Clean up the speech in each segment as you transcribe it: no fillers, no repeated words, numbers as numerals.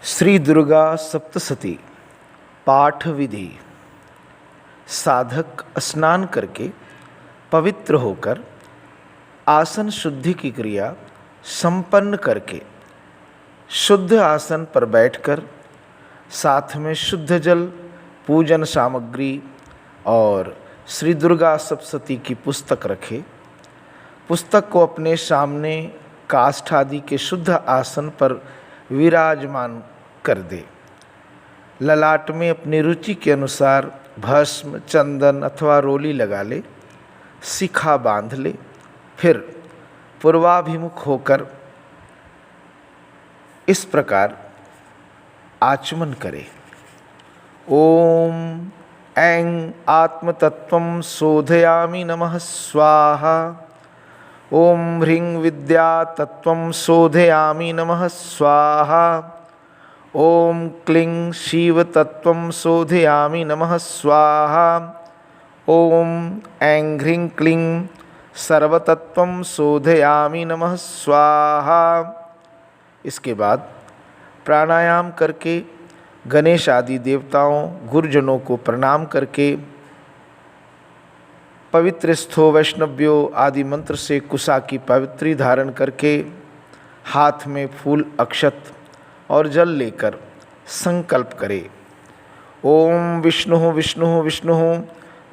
श्री दुर्गा सप्तशती पाठ विधि। साधक स्नान करके पवित्र होकर आसन शुद्धि की क्रिया संपन्न करके शुद्ध आसन पर बैठकर साथ में शुद्ध जल, पूजन सामग्री और श्री दुर्गा सप्तशती की पुस्तक रखे। पुस्तक को अपने सामने काष्ठ आदि के शुद्ध आसन पर विराजमान कर दे। ललाट में अपनी रुचि के अनुसार भस्म, चंदन अथवा रोली लगा ले। शिखा बांध ले। फिर पूर्वाभिमुख होकर इस प्रकार आचमन करे। ओम ऐं आत्मतत्वं शोधयामि नमः स्वाहा। ओम ह्रीं विद्या तत्वं शोधयामि नमः स्वाहा। ओम क्लीं शिव तत्वं शोधयामि नमः स्वाहा। ओम ऐं ह्रीं क्लीं सर्वतत्वं शोधयामि नमः स्वाहा। इसके बाद प्राणायाम करके गणेश आदि देवताओं, गुरुजनों को प्रणाम करके पवित्र स्थो वैष्णव्यो आदि मंत्र से कुशा की पवित्री धारण करके हाथ में फूल, अक्षत और जल लेकर संकल्प करे। ओम विष्णु विष्णु विष्णु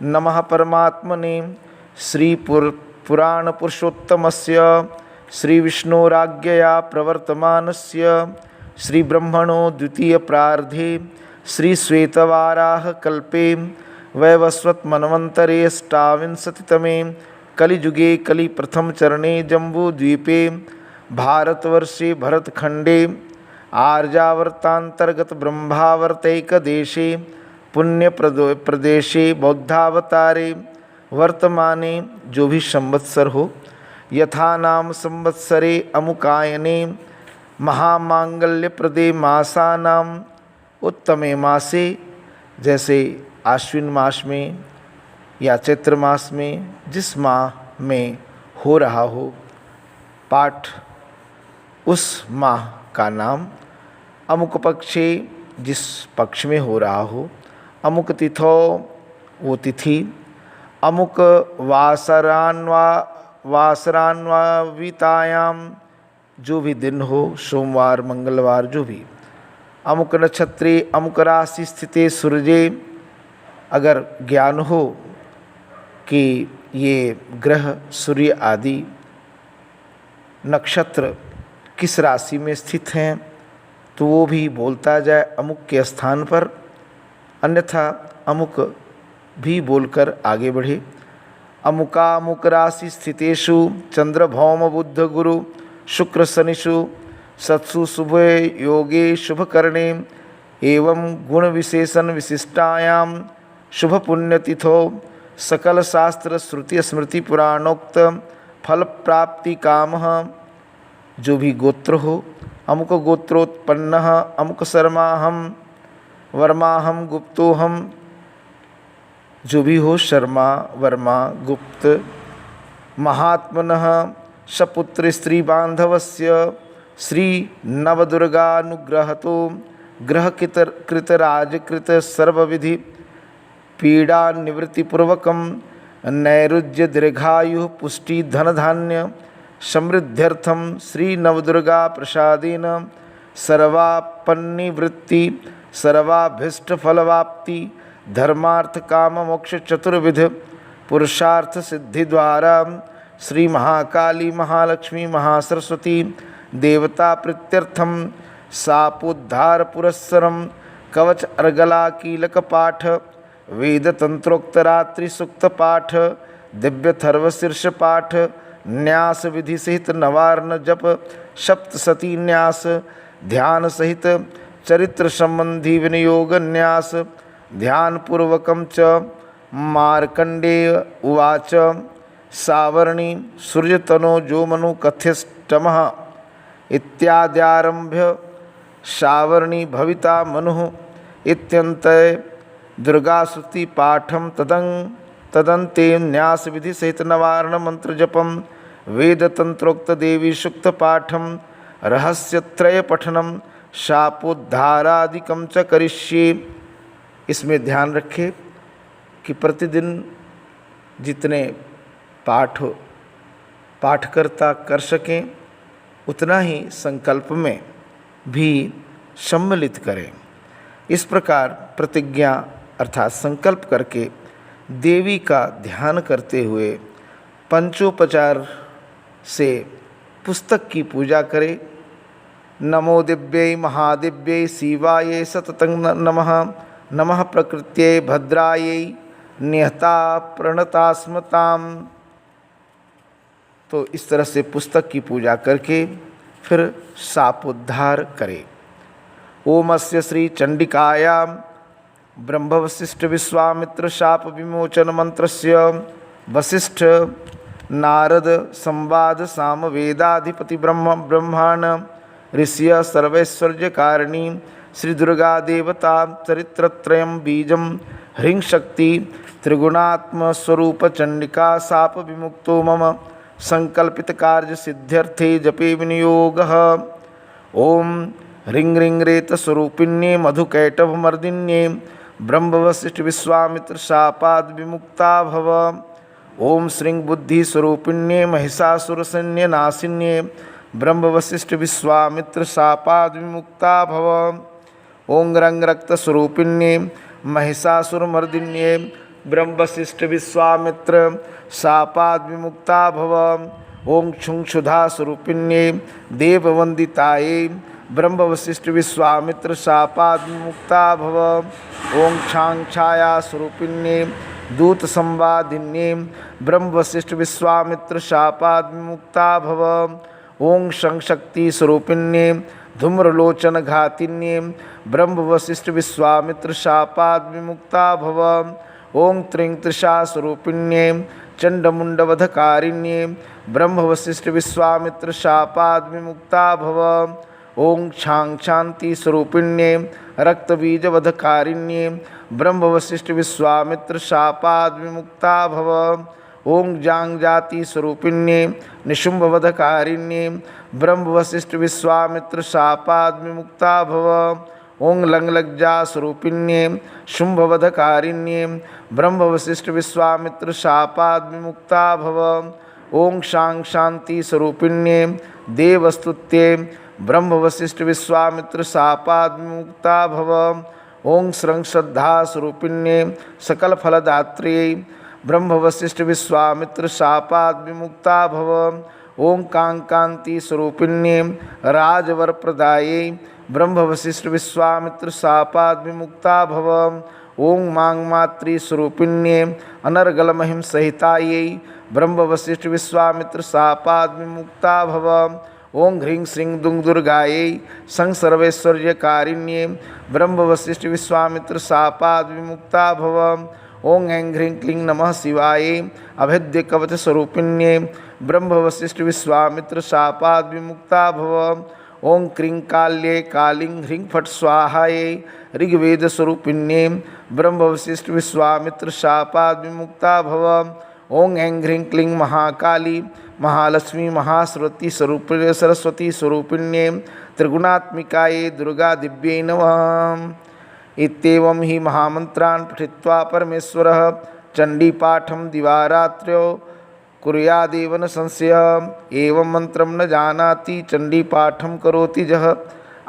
नमः परमात्मने श्री पुराण पुरुषोत्तमस्य श्री विष्णोराज्ञया प्रवर्तमानस्य श्री ब्रह्मणो द्वितीय प्रार्धे श्री श्वेतवाराह कल्पे वैवस्वत मनवंतरे अष्टाविंशतितमे कलिजुगे कलि प्रथम चरणे जम्बूद्वीपे भारतवर्षे भरतखंडे आर्यावर्तांतर्गत ब्रह्मावर्तैक देशे पुण्य प्रदेशे बौद्धावतारे वर्तमाने जो भी संवत्सर हो, यथा नाम संवत्सरे अमुकायने महामांगल्य प्रदे मासानाम उत्तमे मासे, जैसे आश्विन मास में या चैत्र मास में जिस माह में हो रहा हो पाठ, उस माह का नाम, अमुक पक्षे जिस पक्ष में हो रहा हो, अमुक तिथो वो तिथि, अमुक वासरान्वितायाम जो भी दिन हो, सोमवार मंगलवार जो भी, अमुक नक्षत्रे अमुक राशि स्थिते सूर्ये, अगर ज्ञान हो कि ये ग्रह सूर्य आदि नक्षत्र किस राशि में स्थित हैं तो वो भी बोलता जाए अमुक के स्थान पर, अन्यथा अमुक भी बोलकर आगे बढ़े। अमुकामुक राशि स्थितेषु चंद्र भौम बुद्ध गुरु शुक्र शनिषु सत्सु शुभ योगे शुभ करणे एवं गुण विशेषण विशिष्टायाम शुभ पुण्यतिथो सकल शास्त्र श्रुति स्मृति पुराणोक्त फल प्राप्ति कामः, जो भी गोत्र हो, अमुक गोत्रोत्पन्न अमुक शर्माहम वर्माहम गुप्तोहम, जो भी हो, शर्मा वर्मा गुप्त, महात्मनः सपुत्र स्त्री बांधवस्य श्री नवदुर्गानुग्रहतो ग्रह कृत राजकृत सर्वविधि पीड़ा निवृत्तिपूर्वकम नैरुज्य दीर्घायु पुष्टि धन धान्य समृद्ध्यर्थम श्री नवदुर्गा प्रसादेन सर्वापन्निवृत्ति सर्वाभीष्ट फलवाप्ति धर्मार्थ काम मोक्ष चतुर्विध पुरुषार्थ सिद्धि द्वारा श्री महाकाली महालक्ष्मी महासरस्वती देवता प्रीत्यर्थम सापोद्धार पुरस्सरम कवच अर्गला कीलक पाठ वेद तंत्रोक्त रात्रि सुक्त पाठ दिव्य थर्व शीर्ष पाठ न्यास विधि सहित नवार्ण जप सप्तशती न्यास ध्यान सहित चरित्र संबंधी विनियोग न्यास ध्यान पूर्वकम च मार्कंडेय उवाच सावर्णी सूर्यतनो जो मनु कथ्यष्टमः इत्याद्यारभ्य सावर्णी भविता मनुः इत्यन्ते दुर्गास्तुति पाठम तदंते न्यास विधि सहित नवारण मंत्र जपम वेद तंत्रोक्त देवी सुक्त पाठम रहस्यत्रय पठनम शापोद्धारादिकं च करिष्ये। इसमें ध्यान रखें कि प्रतिदिन जितने पाठकर्ता कर सकें उतना ही संकल्प में भी सम्मिलित करें। इस प्रकार प्रतिज्ञा अर्थात संकल्प करके देवी का ध्यान करते हुए पंचोपचार से पुस्तक की पूजा करें। नमो दिव्यै महादिव्यै शिवायै सततं नमः। नमः प्रकृत्यै भद्रायै निहता प्रणतास्मताम। तो इस तरह से पुस्तक की पूजा करके फिर शापोद्धार करें। ओमस्य श्री चंडिकायां ब्रह्म वशिष्ठ विश्वामित्र शाप विमोचन मंत्रस्य वशिष्ठ नारद संवाद साम वेदाधिपति ब्रह्मांड ऋषिय सर्वैश्वर्य कारिणी श्री दुर्गा देवता चरित्रत्रयं बीजं ह्रीं शक्ति त्रिगुणात्म स्वरूप चंडिका शाप विमुक्तो मम संकल्पित कार्य सिद्ध्यर्थे जपे विनियोगः। ओम ह्रीं ह्रीं रेत स्वरूपिण्ये मधुकैटभ मर्दिन्ये ब्रह्म वशिष्ठ विश्वामित्र शापाद विमुक्ता भव। ओम श्रीं बुद्धि स्वरूपिण्ये महिषासुर सैन्य नाशिन्ये ब्रह्म वशिष्ठ विश्वामित्र शापाद विमुक्ता भव। ओं रंग रक्त स्वरूपिण्ये महिषासुर मर्दिन्ये ब्रह्म वशिष्ठ विश्वामित्र शापाद विमुक्ता भव। ओं क्षुंक्षुधा स्वरूपिण्ये देववंदिताये ब्रह्म वशिष्ठ विश्वामित्र शापाद विमुक्ता भव। ओं क्षां छाया स्वरूपिण्ये दूत संवादिन्ये ब्रह्म वशिष्ठ विश्वामित्र शापाद विमुक्ता भव। ओं शं शक्ति स्वरूपिण्ये धूम्रलोचन घातिन्ये ब्रह्म वशिष्ठ विश्वामित्र शापाद विमुक्ता भव। ओं त्रिं त्रिषा स्वरूपिण्ये चंडमुंडवधकारिण्ये ब्रह्म वशिष्ठ विश्वामित्र शापाद विमुक्ता भव। ओं क्षां शांति स्वरूपिण्ये रक्तबीजवधकारिण्ये ब्रह्म वशिष्ठ विश्वामित्र शापाद विमुक्ता भव। ओं जांग जाति स्वरूपिण्ये निशुंभवधकारिण्ये ब्रह्म वशिष्ठ विश्वामित्र शापाद विमुक्ता भव। ओं लंगलज्जा स्वरूपिण्ये शुंभवधकारिण्ये ब्रह्म वशिष्ठ विश्वामित्र शापाद विमुक्ता भव। ओं शां शांति स्वरूपिण्ये देवस्तुत्ये ब्रह्म वशिष्ठ विश्वामित्र शापाद विमुक्ता भव। ओं स्रं श्रद्धा स्वरूपिण्ये सकल फलदात्र्यै ब्रह्म वशिष्ठ विश्वामित्र शापाद विमुक्ता भव। ओं कांकांति स्वरूपिण्ये राजवर प्रदायै ब्रह्म वशिष्ठ विश्वामित्र शापाद विमुक्ता भव। ओं मांग मातृ स्वरूपिण्ये अनर्गल महिम सहितायै ब्रह्म वशिष्ठ विश्वामित्र शापाद विमुक्ता भव। ओं ह्रीं श्रीं दुं दुर्गायै सं सर्वैश्वर्यकारिण्ये ब्रह्म वशिष्ठ विश्वामित्र शापाद विमुक्ता भव। ओं ऐं ह्रीं क्लीं नमः शिवायै अभेद्य कवच स्वरूपिण्ये ब्रह्म वशिष्ठ विश्वामित्र शापाद विमुक्ता भव। ओं क्रीं काल्ये कालीं ह्रीं फट् स्वाहायै ऋग्वेद स्वरूपिण्ये ब्रह्म वशिष्ठ विश्वामित्र शापाद विमुक्ता भव। ओं ऐं ह्रीं क्लीं महाकाली महालक्ष्मी महासरस्वती स्वरूपिण्ये त्रिगुणात्मिकायै दुर्गा दिव्यै नमः। इत्येवं हि महामन्त्रान् पठित्वा परमेश्वरः चण्डीपाठं दिवारात्र्यो कुर्यादेव न संशयः। एवं मंत्रं न जानाति चण्डीपाठं करोति जः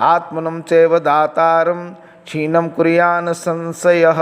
आत्मनं चैव दातारं क्षीणं कुर्यान्न संशयः।